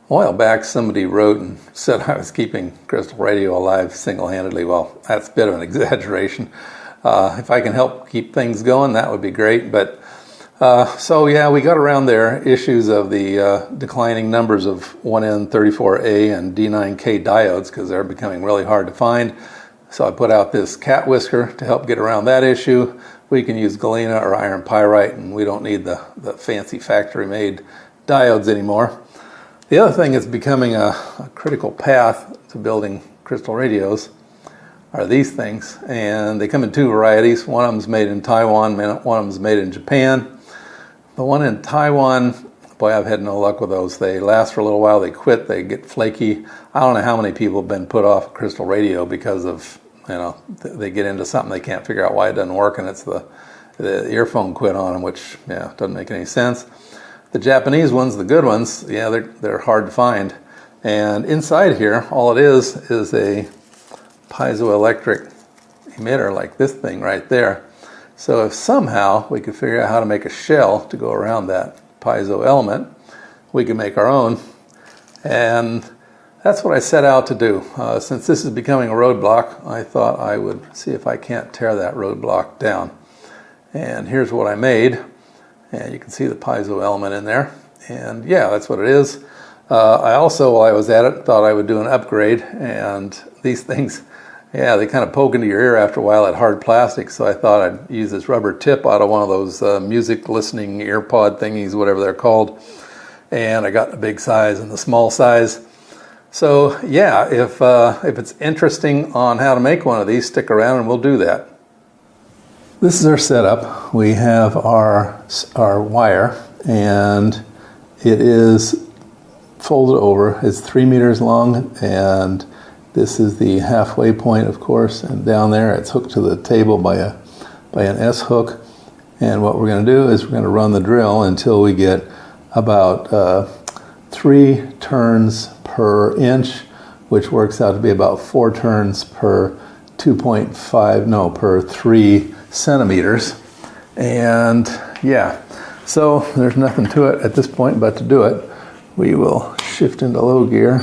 A while back, somebody wrote and said I was keeping crystal radio alive single-handedly. Well, that's a bit of an exaggeration. If I can help keep things going, that would be great. But so yeah, we got around there issues of the declining numbers of 1N34A and D9K diodes because they're becoming really hard to find. So I put out this cat whisker to help get around that issue. We can use galena or iron pyrite, and we don't need the fancy factory-made diodes anymore. The other thing that's becoming a critical path to building crystal radios are these things, and they come in two varieties. One of them's made in Taiwan, one of them's made in Japan. The one in Taiwan, boy, I've had no luck with those. They last for a little while, they quit, they get flaky. I don't know how many people have been put off a crystal radio because of, they get into something they can't figure out why it doesn't work, and it's the earphone quit on them, which, doesn't make any sense. The Japanese ones, the good ones, they're hard to find. And inside here, all it is a piezoelectric emitter like this thing right there. So if somehow we could figure out how to make a shell to go around that piezo element, we can make our own. And that's what I set out to do. Since this is becoming a roadblock, I thought I would see if I can't tear that roadblock down. And here's what I made. And you can see the piezo element in there. And yeah, that's what it is. I also, while I was at it, thought I would do an upgrade. And these things, they kind of poke into your ear after a while at hard plastic. So I thought I'd use this rubber tip out of one of those music listening ear pod thingies, whatever they're called. And I got the big size and the small size. So yeah, if it's interesting on how to make one of these, stick around and we'll do that. This is our setup. We have our wire, and it is folded over. It's 3 meters long, and this is the halfway point, of course, and down there it's hooked to the table by an S hook. And what we're going to do is we're going to run the drill until we get about 3 turns per inch, which works out to be about 4 turns per 3 centimeters. And yeah, so there's nothing to it at this point but to do it. We will shift into low gear.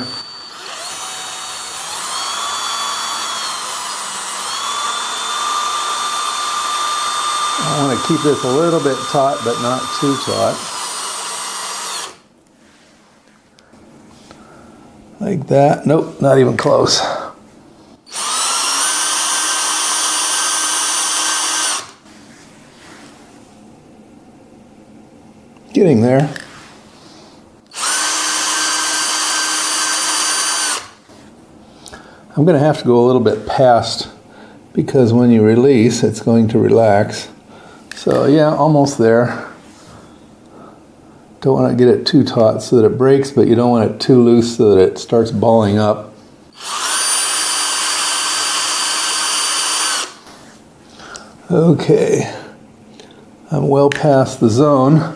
I want to keep this a little bit taut, but not too taut. Like that. Nope, not even close. Getting there. I'm going to have to go a little bit past because when you release, it's going to relax. So yeah, almost there. Don't want to get it too taut so that it breaks, but you don't want it too loose so that it starts balling up. Okay, I'm well past the zone.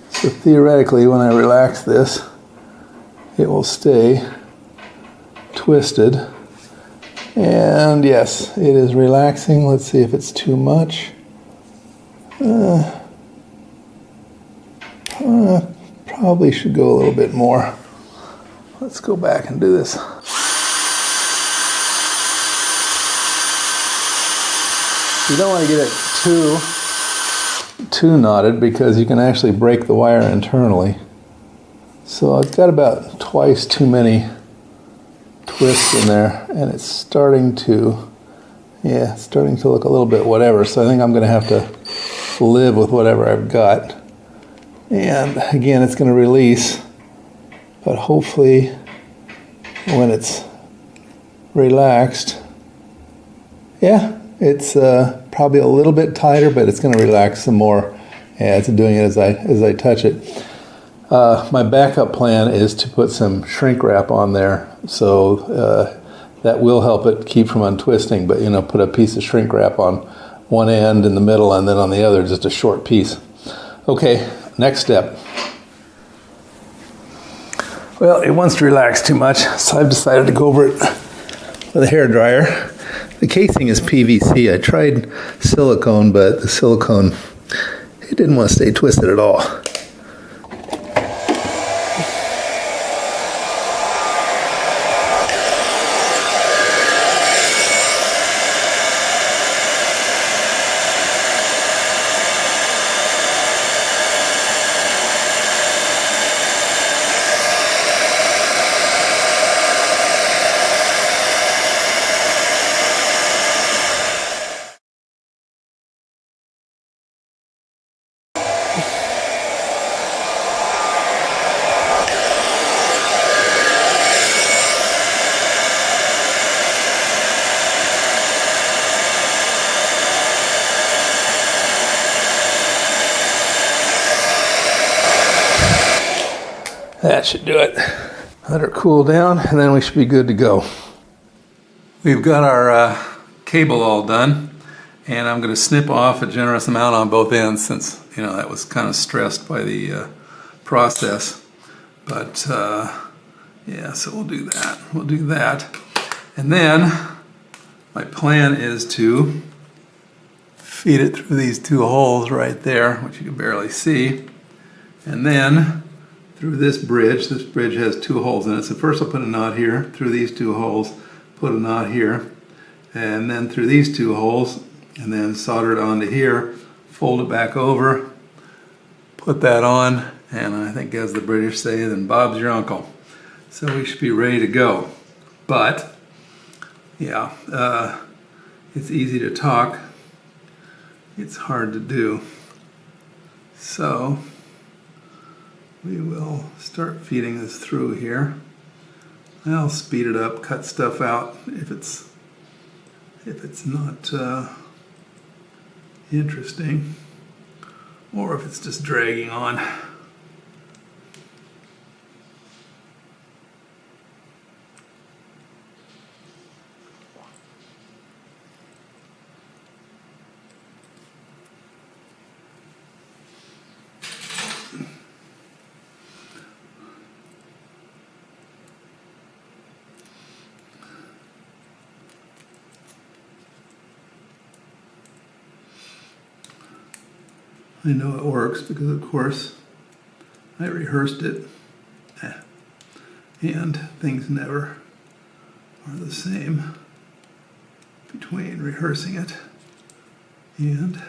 So theoretically, when I relax this, it will stay twisted. And yes, it is relaxing. Let's see if it's too much. Probably should go a little bit more. Let's go back and do this. You don't want to get it too knotted because you can actually break the wire internally. So I've got about twice too many twists in there, and it's starting to look a little bit whatever. So I think I'm going to have to live with whatever I've got. And again, it's going to release, but hopefully when it's relaxed, it's probably a little bit tighter, but it's going to relax some more as I'm doing it as I touch it. My backup plan is to put some shrink wrap on there, so that will help it keep from untwisting. But put a piece of shrink wrap on one end in the middle, and then on the other just a short piece. Okay, next step. Well, it wants to relax too much, so I've decided to go over it with a hairdryer. The casing is PVC. I tried silicone, but the silicone, it didn't want to stay twisted at all. that should do it. Let her cool down, and then we should be good to go. We've got our cable all done, and I'm going to snip off a generous amount on both ends since, you know, that was kind of stressed by the process. But yeah, so we'll do that. We'll do that. And then my plan is to feed it through these two holes right there, which you can barely see. And then through this bridge has two holes in it. So first I'll put a knot here, through these two holes, put a knot here, and then through these two holes, and then solder it onto here, fold it back over, put that on, and I think as the British say, then Bob's your uncle. So we should be ready to go. But, yeah, it's easy to talk. It's hard to do. So we will start feeding this through here. I'll speed it up, cut stuff out if it's not interesting, or if it's just dragging on. I know it works because, of course, I rehearsed it, and things never are the same between rehearsing it and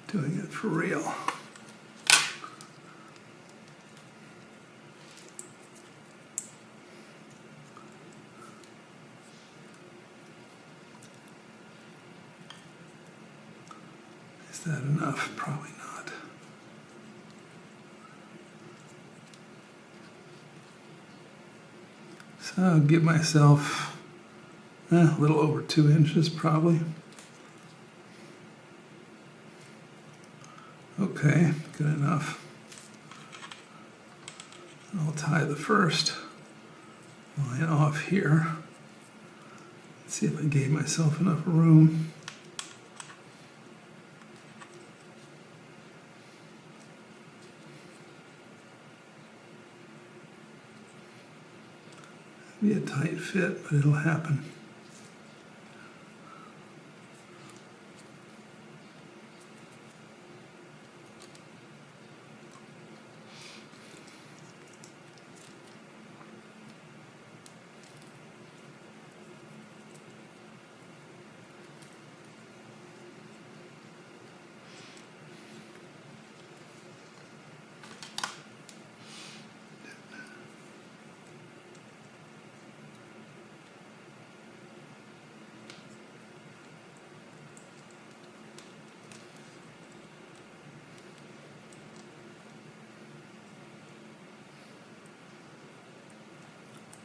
doing it for real. Is that enough? Probably not. So I'll give myself a little over 2 inches probably. Okay, good enough. I'll tie the first line off here. Let's see if I gave myself enough room. Be a tight fit, but it'll happen.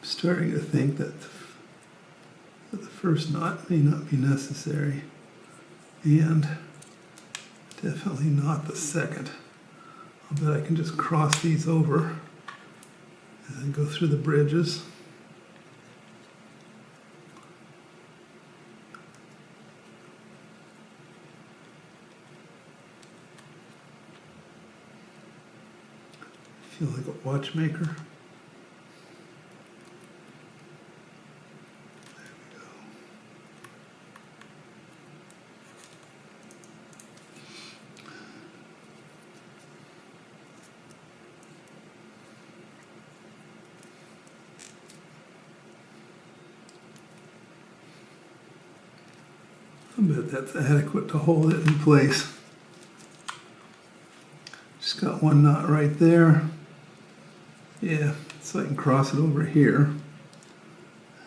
Starting to think that the first knot may not be necessary, and definitely not the second. I'll bet I can just cross these over and then go through the bridges. I feel like a watchmaker. I bet that's adequate to hold it in place. Just got one knot right there. Yeah, so I can cross it over here.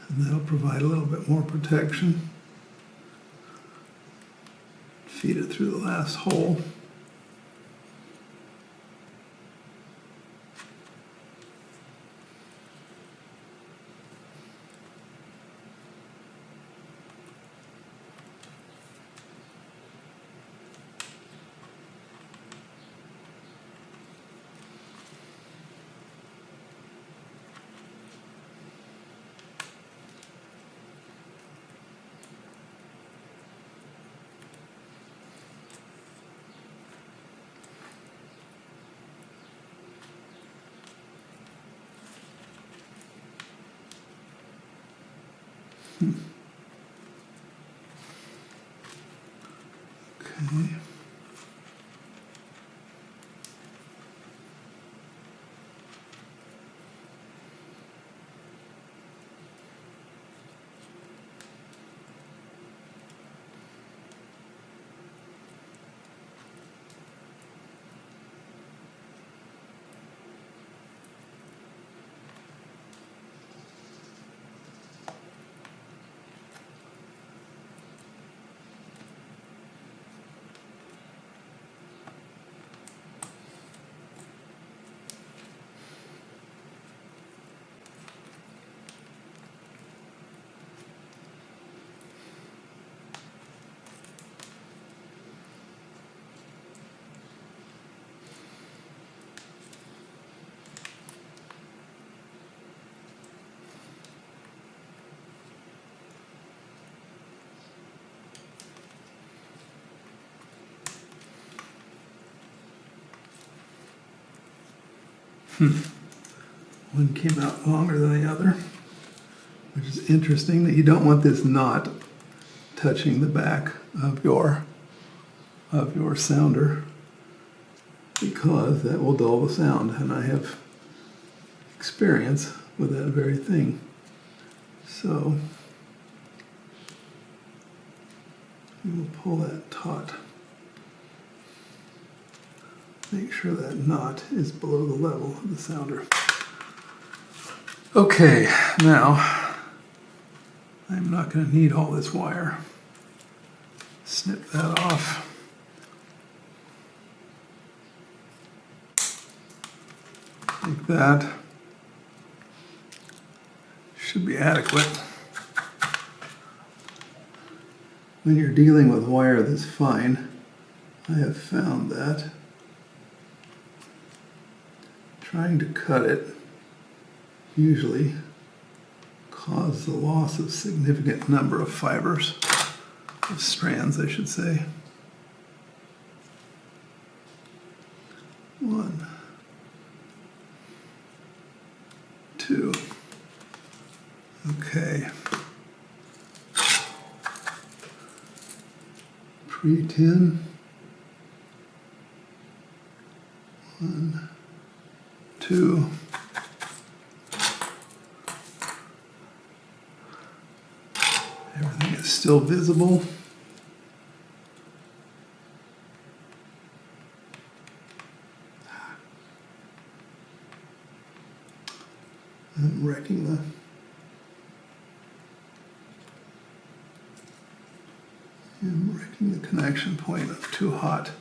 And that'll provide a little bit more protection. Feed it through the last hole. Okay. One came out longer than the other, which is interesting that you don't want this knot touching the back of your sounder, because that will dull the sound, and I have experience with that very thing. So we will pull that taut. Make sure that knot is below the level of the sounder. Okay, now I'm not going to need all this wire. Snip that off. Like that. Should be adequate. When you're dealing with wire that's fine, I have found that trying to cut it usually causes the loss of significant number of fibers, of strands, I should say. 1, 2. Okay. Pre-tin. 1, 2. Everything is still visible. I'm wrecking the connection point up too hot.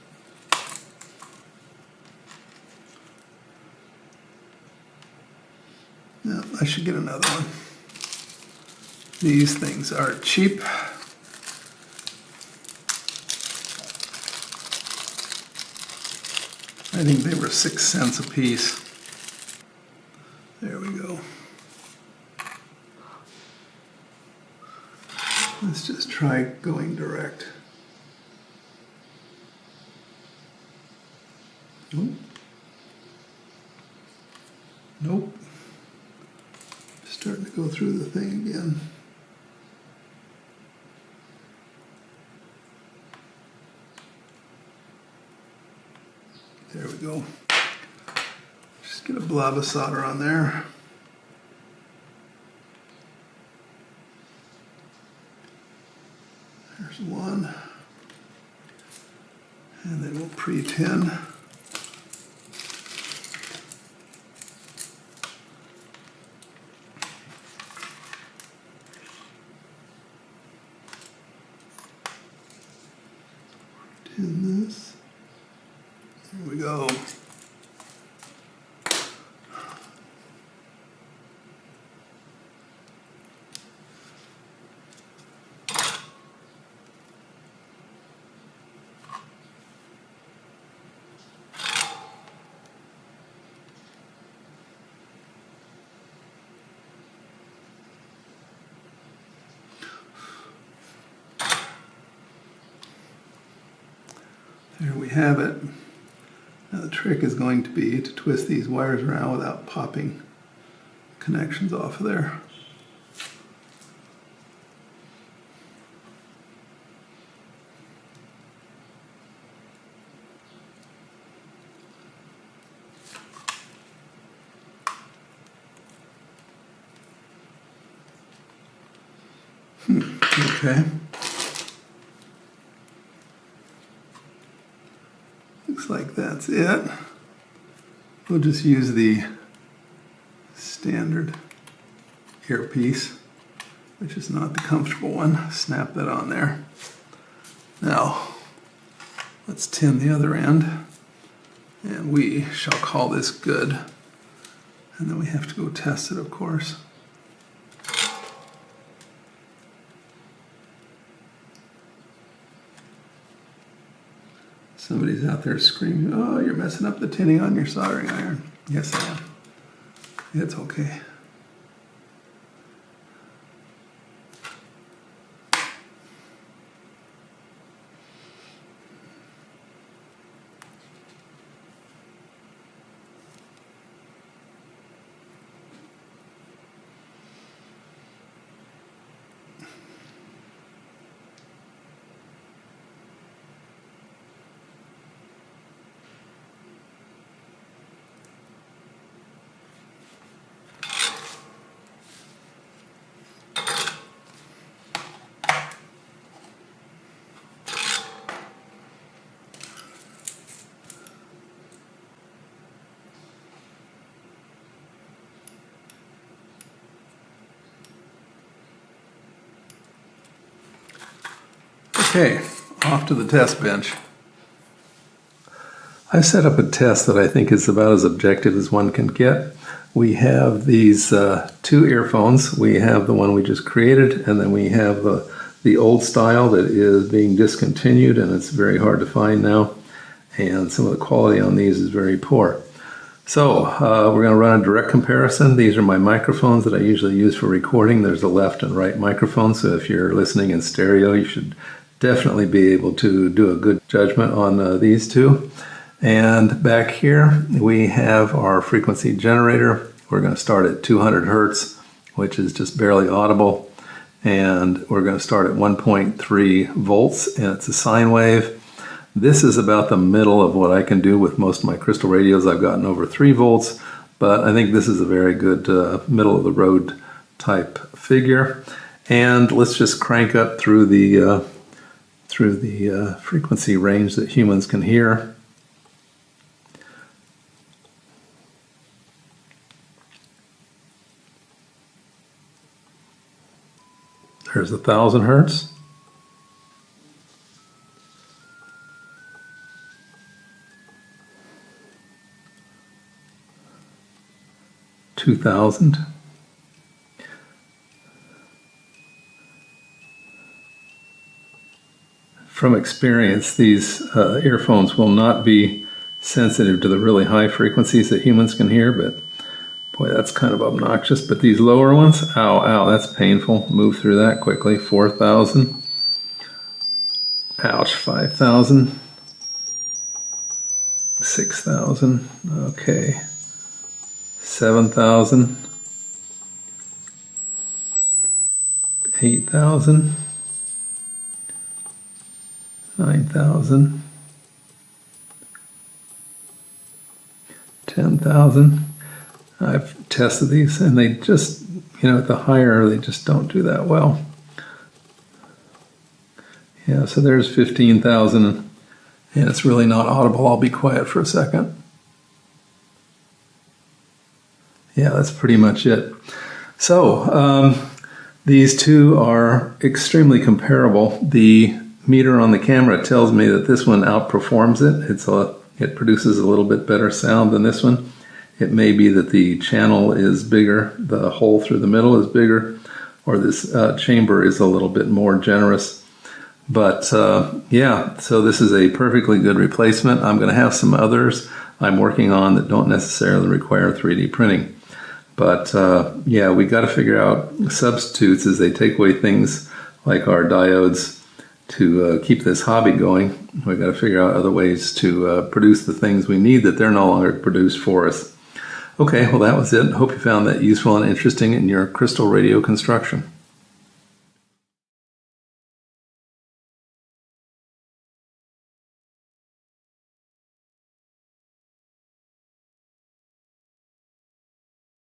Yeah, I should get another one. These things are cheap. I think they were 6 cents a piece. There we go. Let's just try going direct. Nope. Nope. Starting to go through the thing again. There we go. Just get a blob of solder on there. There's one. And then we'll pre-tin. Tin this. There we go. There we have it. Now the trick is going to be to twist these wires around without popping connections off of there. Okay. Looks like that's it. We'll just use the standard earpiece, which is not the comfortable one. Snap that on there. Now, let's tin the other end, and we shall call this good. And then we have to go test it, of course. Somebody's out there screaming, "Oh, you're messing up the tinning on your soldering iron." Yes, I am. It's okay. Okay, off to the test bench. I set up a test that I think is about as objective as one can get. We have these two earphones. We have the one we just created, and then we have the old style that is being discontinued, and it's very hard to find now. And some of the quality on these is very poor. So we're going to run a direct comparison. These are my microphones that I usually use for recording. There's a left and right microphone, so if you're listening in stereo, you should definitely be able to do a good judgment on these two. And back here we have our frequency generator. We're going to start at 200 hertz, which is just barely audible. And we're going to start at 1.3 volts, and it's a sine wave. This is about the middle of what I can do with most of my crystal radios. I've gotten over 3 volts, but I think this is a very good middle of the road type figure. And let's just crank up through the frequency range that humans can hear. There's 1,000 hertz. $2,000. From experience, these earphones will not be sensitive to the really high frequencies that humans can hear, but boy, that's kind of obnoxious. But these lower ones, ow, that's painful. Move through that quickly. 4,000. Ouch, 5,000. 6,000. Okay. 7,000. 8,000. 9,000. 10,000. I've tested these and they just, at the higher, they just don't do that well. Yeah, so there's 15,000 and it's really not audible. I'll be quiet for a second. Yeah, that's pretty much it. So these two are extremely comparable. The meter on the camera tells me that this one outperforms it. It produces a little bit better sound than this one. It may be that the channel is bigger, the hole through the middle is bigger, or this chamber is a little bit more generous. But yeah, so this is a perfectly good replacement. I'm going to have some others I'm working on that don't necessarily require 3D printing. But yeah, we got to figure out substitutes as they take away things like our diodes to keep this hobby going. We got to figure out other ways to produce the things we need that they're no longer produced for us. Okay, well that was it. Hope you found that useful and interesting in your crystal radio construction.